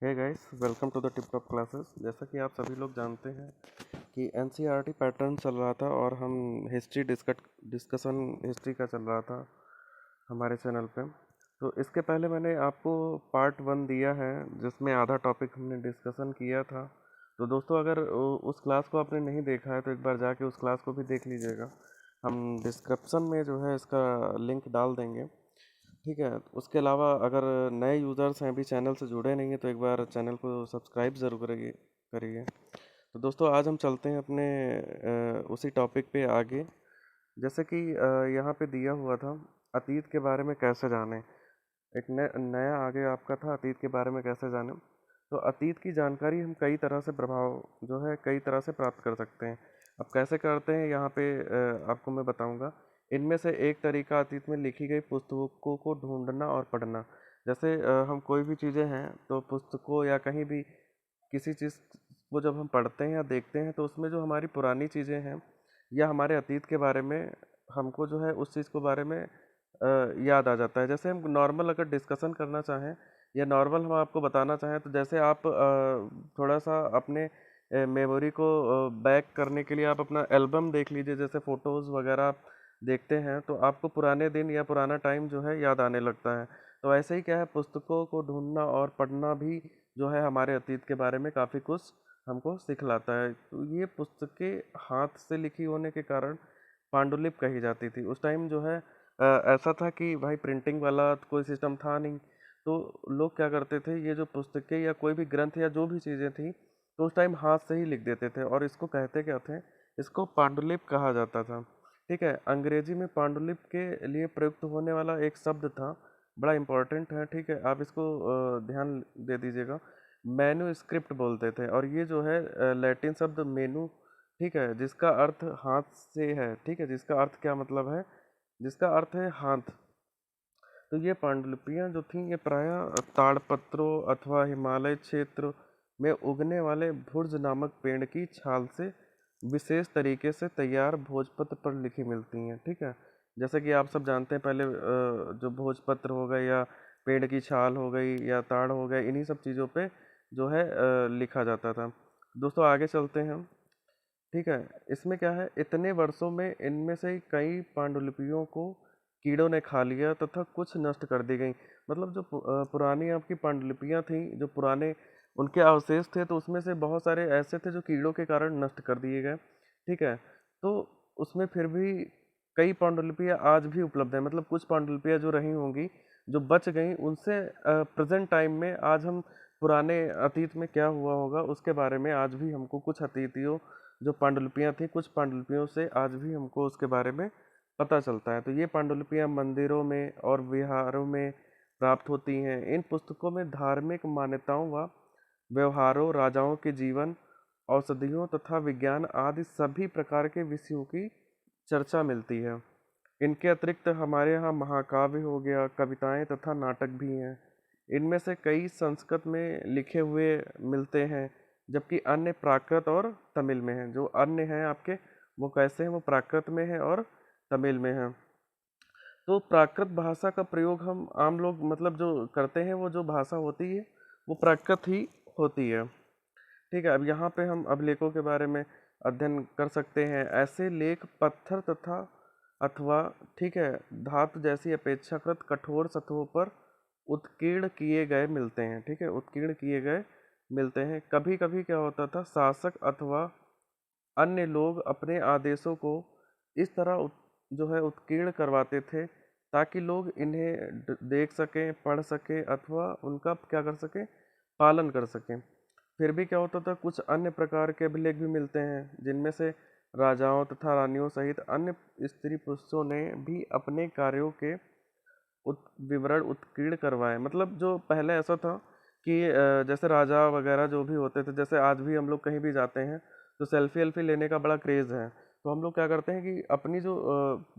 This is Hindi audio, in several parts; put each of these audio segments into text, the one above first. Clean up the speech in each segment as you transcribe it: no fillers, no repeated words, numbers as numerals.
Hey guys, welcome to the tip top classes. जैसा कि आप सभी लोग जानते हैं कि एनसीईआरटी पैटर्न चल रहा था और हम डिस्कशन हिस्ट्री का चल रहा था हमारे चैनल पे। तो इसके पहले मैंने आपको पार्ट 1 दिया है जिसमें आधा टॉपिक हमने डिस्कशन किया था। तो दोस्तों, अगर उस क्लास को आपने नहीं देखा है तो एक बार जाके उस क्लास को भी देख लीजिएगा। हम डिस्क्रिप्शन में जो है इसका लिंक डाल देंगे। ठीक है। उसके अलावा अगर नए यूज़र्स हैं, अभी चैनल से जुड़े नहीं हैं, तो एक बार चैनल को सब्सक्राइब ज़रूर करिए करिए। तो दोस्तों, आज हम चलते हैं अपने उसी टॉपिक पे आगे। जैसे कि यहाँ पे दिया हुआ था, अतीत के बारे में कैसे जानें। एक नया आगे आपका था, अतीत के बारे में कैसे जानें। तो अतीत की जानकारी हम कई तरह से कई तरह से प्राप्त कर सकते हैं। अब कैसे करते हैं यहाँ पे आपको मैं बताऊंगा। इनमें से एक तरीका अतीत में लिखी गई पुस्तकों को ढूंढना और पढ़ना। जैसे हम कोई भी चीज़ें हैं तो पुस्तकों या कहीं भी किसी चीज़ को जब हम पढ़ते हैं या देखते हैं तो उसमें जो हमारी पुरानी चीज़ें हैं या हमारे अतीत के बारे में हमको जो है उस चीज़ के बारे में याद आ जाता है। जैसे हम नॉर्मल अगर डिस्कशन करना चाहें या नॉर्मल हम आपको बताना चाहें, तो जैसे आप थोड़ा सा अपने मेमोरी को बैक करने के लिए आप अपना एल्बम देख लीजिए। जैसे फ़ोटोज़ वगैरह आप देखते हैं तो आपको पुराने दिन या पुराना टाइम जो है याद आने लगता है। तो ऐसे ही क्या है, पुस्तकों को ढूंढना और पढ़ना भी जो है हमारे अतीत के बारे में काफ़ी कुछ हमको सिखलाता है। तो ये पुस्तकें हाथ से लिखी होने के कारण पांडुलिपि कही जाती थी। उस टाइम जो है ऐसा था कि भाई प्रिंटिंग वाला तो कोई सिस्टम था नहीं। तो लोग क्या करते थे, ये जो पुस्तकें या कोई भी ग्रंथ या जो भी चीज़ें थी, तो उस टाइम हाथ से ही लिख देते थे। और इसको कहते क्या थे, इसको पांडुलिपि कहा जाता था। ठीक है। अंग्रेजी में पांडुलिपि के लिए प्रयुक्त होने वाला एक शब्द था, बड़ा इंपॉर्टेंट है। ठीक है, आप इसको ध्यान दे दीजिएगा। मैन्यू स्क्रिप्ट बोलते थे। और ये जो है लैटिन शब्द मेनू, ठीक है, जिसका अर्थ हाथ से है। ठीक है, जिसका अर्थ क्या मतलब है, जिसका अर्थ है हाथ। तो ये पांडुलिपियाँ जो थीं, ये प्रायः ताड़पत्रों अथवा हिमालय क्षेत्र में उगने वाले भुर्ज नामक पेड़ की छाल से विशेष तरीके से तैयार भोजपत्र पर लिखी मिलती हैं। ठीक है। जैसे कि आप सब जानते हैं, पहले जो भोजपत्र हो गए या पेड़ की छाल हो गई या ताड़ हो गए, इन्हीं सब चीज़ों पे जो है लिखा जाता था। दोस्तों, आगे चलते हैं हम। ठीक है। इसमें क्या है, इतने वर्षों में इनमें से कई पांडुलिपियों को कीड़ों ने खा लिया तथा कुछ नष्ट कर दी गई। मतलब जो पुरानी आपकी पांडुलिपियां थी, जो पुराने उनके अवशेष थे, तो उसमें से बहुत सारे ऐसे थे जो कीड़ों के कारण नष्ट कर दिए गए। ठीक है। तो उसमें फिर भी कई पांडुलिपियां आज भी उपलब्ध हैं। मतलब कुछ पांडुलिपियां जो रही होंगी, जो बच गई, उनसे प्रेजेंट टाइम में आज हम पुराने अतीत में क्या हुआ होगा उसके बारे में आज भी हमको कुछ अतीतियों जो पांडुलिपियां थी, कुछ पांडुलिपियों से आज भी हमको उसके बारे में पता चलता है। तो ये पांडुलिपियां मंदिरों में और विहारों में प्राप्त होती हैं। इन पुस्तकों में धार्मिक मान्यताओं व व्यवहारों, राजाओं के जीवन, औषधियों तथा विज्ञान आदि सभी प्रकार के विषयों की चर्चा मिलती है। इनके अतिरिक्त हमारे यहाँ महाकाव्य हो गया, कविताएं तथा नाटक भी हैं। इनमें से कई संस्कृत में लिखे हुए मिलते हैं, जबकि अन्य प्राकृत और तमिल में हैं। जो अन्य हैं आपके, वो कैसे हैं, वो प्राकृत में है और तमिल में है। तो प्राकृत भाषा का प्रयोग हम आम लोग मतलब जो करते हैं, वो जो भाषा होती है वो प्राकृत ही होती है। ठीक है। अब यहाँ पे हम अभिलेखों के बारे में अध्ययन कर सकते हैं। ऐसे लेख पत्थर तथा अथवा, ठीक है, धातु जैसी अपेक्षाकृत कठोर सतहों पर उत्कीर्ण किए गए मिलते हैं। ठीक है, उत्कीर्ण किए गए मिलते हैं। कभी कभी क्या होता था, शासक अथवा अन्य लोग अपने आदेशों को इस तरह जो है उत्कीर्ण करवाते थे ताकि लोग इन्हें देख सकें, पढ़ सकें अथवा उनका क्या कर सकें, पालन कर सकें। फिर भी क्या होता था, कुछ अन्य प्रकार के अभिलेख भी मिलते हैं जिनमें से राजाओं तथा रानियों सहित अन्य स्त्री पुरुषों ने भी अपने कार्यों के विवरण उत्कीर्ण करवाए। मतलब जो पहले ऐसा था कि जैसे राजा वगैरह जो भी होते थे, जैसे आज भी हम लोग कहीं भी जाते हैं तो सेल्फी वेल्फी लेने का बड़ा क्रेज़ है। तो हम लोग क्या करते हैं कि अपनी जो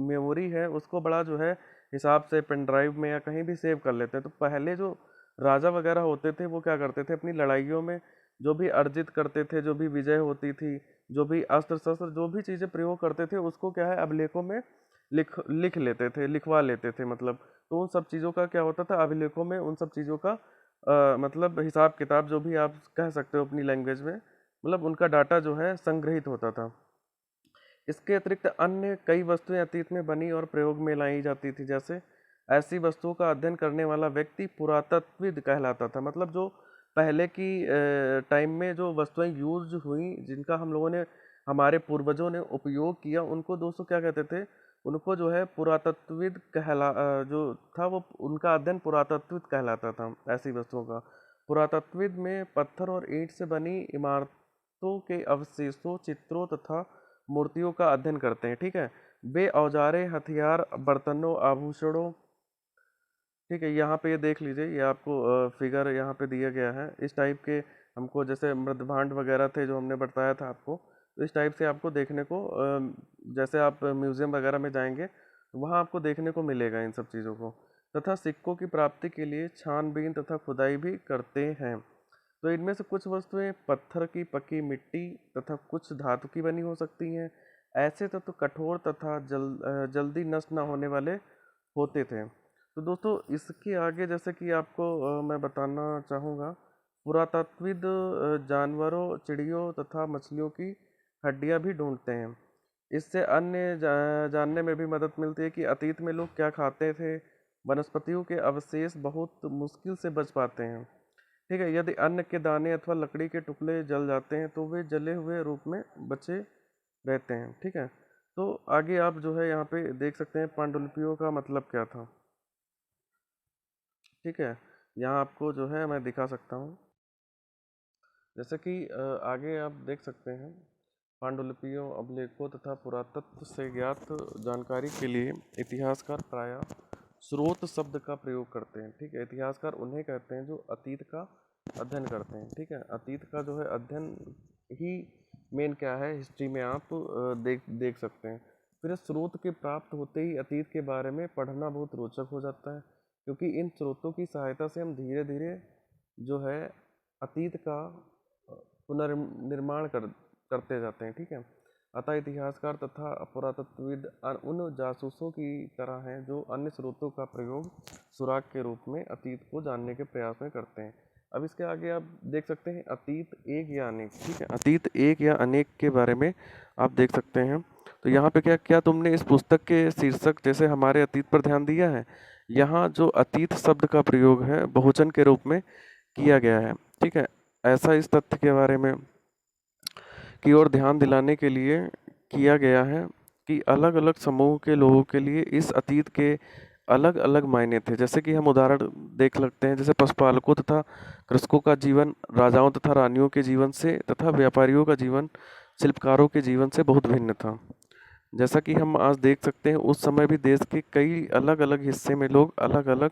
मेमोरी है उसको बड़ा जो है हिसाब से पेन ड्राइव में या कहीं भी सेव कर लेते हैं। तो पहले जो राजा वगैरह होते थे वो क्या करते थे, अपनी लड़ाइयों में जो भी अर्जित करते थे, जो भी विजय होती थी, जो भी अस्त्र शस्त्र, जो भी चीज़ें प्रयोग करते थे, उसको क्या है अभिलेखों में लिख लिख लेते थे, लिखवा लेते थे मतलब। तो उन सब चीज़ों का क्या होता था, अभिलेखों में उन सब चीज़ों का मतलब हिसाब किताब जो भी आप कह सकते हो अपनी लैंग्वेज में, मतलब उनका डाटा जो है संग्रहित होता था। इसके अतिरिक्त अन्य कई वस्तुएं अतीत में बनी और प्रयोग में लाई जाती थी। जैसे ऐसी वस्तुओं का अध्ययन करने वाला व्यक्ति पुरातत्वविद कहलाता था। मतलब जो पहले की टाइम में जो वस्तुएं यूज हुई, जिनका हम लोगों ने, हमारे पूर्वजों ने उपयोग किया, उनको दोस्तों क्या कहते थे, उनको जो है पुरातत्वविद जो था वो, उनका अध्ययन पुरातत्वविद कहलाता था ऐसी वस्तुओं का। पुरातत्वविद में पत्थर और ईंट से बनी इमारतों के अवशेषों, चित्रों तथा मूर्तियों का अध्ययन करते हैं। ठीक है, वे औजारें, हथियार, बर्तनों, आभूषणों, ठीक है, यहाँ पे ये देख लीजिए, ये आपको फिगर यहाँ पे दिया गया है। इस टाइप के हमको, जैसे मृदभांड वगैरह थे जो हमने बताया था आपको, तो इस टाइप से आपको देखने को जैसे आप म्यूजियम वगैरह में जाएंगे तो वहाँ आपको देखने को मिलेगा इन सब चीज़ों को। तथा सिक्कों की प्राप्ति के लिए छानबीन तथा खुदाई भी करते हैं। तो इनमें से कुछ वस्तुएं पत्थर की, पकी मिट्टी तथा कुछ धातु की बनी हो सकती हैं। ऐसे तत्व कठोर तथा जल्दी नष्ट न होने वाले होते थे। तो दोस्तों इसके आगे जैसे कि आपको मैं बताना चाहूँगा, पुरातत्वविद जानवरों, चिड़ियों तथा मछलियों की हड्डियाँ भी ढूंढते हैं। इससे अन्य जानने में भी मदद मिलती है कि अतीत में लोग क्या खाते थे। वनस्पतियों के अवशेष बहुत मुश्किल से बच पाते हैं। ठीक है, यदि अन्न के दाने अथवा लकड़ी के टुकड़े जल जाते हैं तो वे जले हुए रूप में बचे रहते हैं। ठीक है, तो आगे आप जो है यहाँ पे देख सकते हैं पांडुलिपियों का मतलब क्या था। ठीक है, यहाँ आपको जो है मैं दिखा सकता हूँ, जैसे कि आगे आप देख सकते हैं, पांडुलिपियों, अभिलेखों तथा पुरातत्व से ज्ञात जानकारी के लिए इतिहासकार प्रायः स्रोत शब्द का प्रयोग करते हैं। ठीक है, इतिहासकार उन्हें कहते हैं जो अतीत का अध्ययन करते हैं। ठीक है, अतीत का जो है अध्ययन ही मेन क्या है, हिस्ट्री में आप देख सकते हैं। फिर स्रोत के प्राप्त होते ही अतीत के बारे में पढ़ना बहुत रोचक हो जाता है, क्योंकि इन स्रोतों की सहायता से हम धीरे धीरे जो है अतीत का पुनर्निर्माण करते जाते हैं। ठीक है, अतः इतिहासकार तथा पुरातत्वविद उन जासूसों की तरह हैं जो अन्य स्रोतों का प्रयोग सुराग के रूप में अतीत को जानने के प्रयास में करते हैं। अब इसके आगे आप देख सकते हैं अतीत एक या अनेक। ठीक है, अतीत एक या अनेक के बारे में आप देख सकते हैं। तो यहाँ पे क्या क्या तुमने इस पुस्तक के शीर्षक जैसे हमारे अतीत पर ध्यान दिया है? यहाँ जो अतीत शब्द का प्रयोग है बहुवचन के रूप में किया गया है। ठीक है, ऐसा इस तथ्य के बारे में की ओर ध्यान दिलाने के लिए किया गया है कि अलग अलग समूह के लोगों के लिए इस अतीत के अलग अलग मायने थे। जैसे कि हम उदाहरण देख सकते हैं, जैसे पशुपालकों तथा कृषकों का जीवन राजाओं तथा रानियों के जीवन से तथा व्यापारियों का जीवन शिल्पकारों के जीवन से बहुत भिन्न था। जैसा कि हम आज देख सकते हैं, उस समय भी देश के कई अलग अलग हिस्से में लोग अलग अलग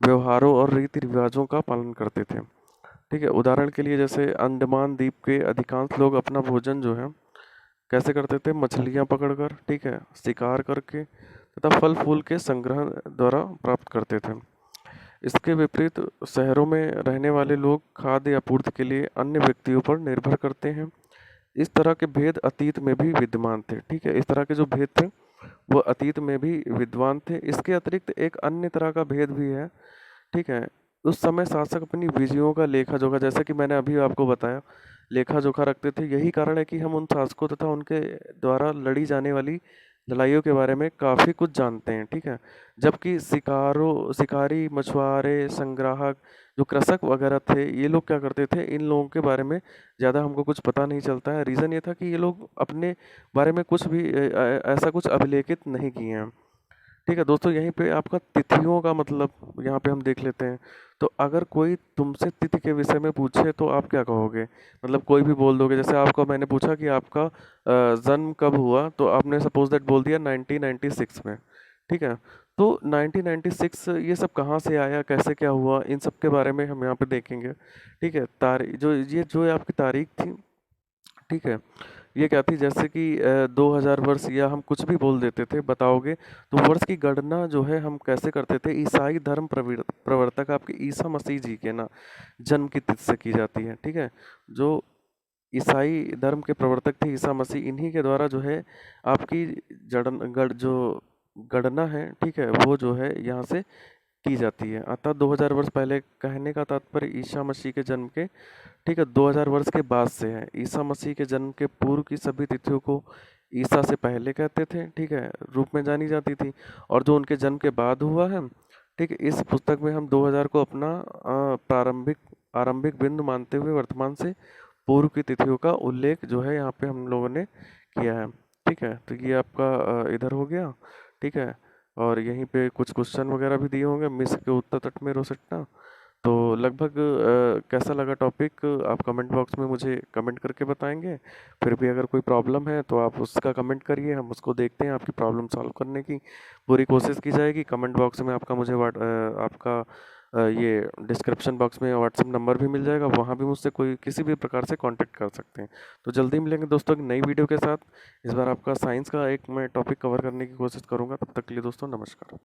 व्यवहारों और रीति रिवाजों का पालन करते थे। ठीक है, उदाहरण के लिए जैसे अंडमान द्वीप के अधिकांश लोग अपना भोजन जो है कैसे करते थे, मछलियाँ पकड़कर, ठीक है, शिकार करके तथा फल फूल के संग्रह द्वारा प्राप्त करते थे। इसके विपरीत शहरों में रहने वाले लोग खाद्य आपूर्ति के लिए अन्य व्यक्तियों पर निर्भर करते हैं। इस तरह के भेद अतीत में भी विद्यमान थे। ठीक है, इस तरह के जो भेद थे वो अतीत में भी विद्वान थे। इसके अतिरिक्त एक अन्य तरह का भेद भी है। ठीक है, उस समय शासक अपनी विजयों का लेखा जोखा, जैसे कि मैंने अभी आपको बताया, लेखा जोखा रखते थे। यही कारण है कि हम उन शासकों तथा उनके द्वारा लड़ी जाने वाली लड़ाइयों के बारे में काफ़ी कुछ जानते हैं। ठीक है, जबकि शिकारी, मछुआरे, संग्राहक, जो कृषक वगैरह थे, ये लोग क्या करते थे, इन लोगों के बारे में ज़्यादा हमको कुछ पता नहीं चलता है। रीज़न ये था कि ये लोग अपने बारे में कुछ भी ऐसा कुछ अभिलेखित नहीं किए हैं। ठीक है दोस्तों, यहीं पे आपका तिथियों का मतलब यहाँ पे हम देख लेते हैं। तो अगर कोई तुमसे तिथि के विषय में पूछे तो आप क्या कहोगे? मतलब कोई भी बोल दोगे। जैसे आपको मैंने पूछा कि आपका जन्म कब हुआ, तो आपने सपोज दैट बोल दिया 1996 में। ठीक है, तो 1996 ये सब कहाँ से आया, कैसे क्या हुआ, इन सब के बारे में हम यहाँ पे देखेंगे। ठीक है, तारीख जो आपकी तारीख थी, ठीक है, ये क्या थी, जैसे कि 2000 वर्ष या हम कुछ भी बोल देते थे, बताओगे तो वर्ष की गणना जो है हम कैसे करते थे, ईसाई धर्म प्रवर्तक आपके ईसा मसीह जी के ना जन्म की तिथि से की जाती है। ठीक है, जो ईसाई धर्म के प्रवर्तक थे ईसा मसीह, इन्हीं के द्वारा जो है आपकी जो गणना है, ठीक है, वो जो है यहाँ से की जाती है। अतः 2000 वर्ष पहले कहने का तात्पर्य ईसा मसीह के जन्म के, ठीक है, 2000 वर्ष के बाद से है। ईसा मसीह के जन्म के पूर्व की सभी तिथियों को ईसा से पहले कहते थे, ठीक है, रूप में जानी जाती थी। और जो उनके जन्म के बाद हुआ है, ठीक है, इस पुस्तक में हम 2000 को अपना प्रारंभिक आरंभिक बिंदु मानते हुए वर्तमान से पूर्व की तिथियों का उल्लेख जो है यहाँ पे हम लोगों ने किया है। ठीक है, तो ये आपका इधर हो गया। ठीक है, और यहीं पे कुछ क्वेश्चन वगैरह भी दिए होंगे, मिस्र के उत्तर तट में रोसेट्टा। तो लगभग कैसा लगा टॉपिक, आप कमेंट बॉक्स में मुझे कमेंट करके बताएंगे। फिर भी अगर कोई प्रॉब्लम है तो आप उसका कमेंट करिए, हम उसको देखते हैं, आपकी प्रॉब्लम सॉल्व करने की पूरी कोशिश की जाएगी। कमेंट बॉक्स में आपका मुझे आपका ये डिस्क्रिप्शन बॉक्स में व्हाट्सएप नंबर भी मिल जाएगा, वहाँ भी मुझसे कोई किसी भी प्रकार से कांटेक्ट कर सकते हैं। तो जल्दी मिलेंगे दोस्तों एक नई वीडियो के साथ। इस बार आपका साइंस का एक मैं टॉपिक कवर करने की कोशिश करूँगा। तब तक के लिए दोस्तों नमस्कार।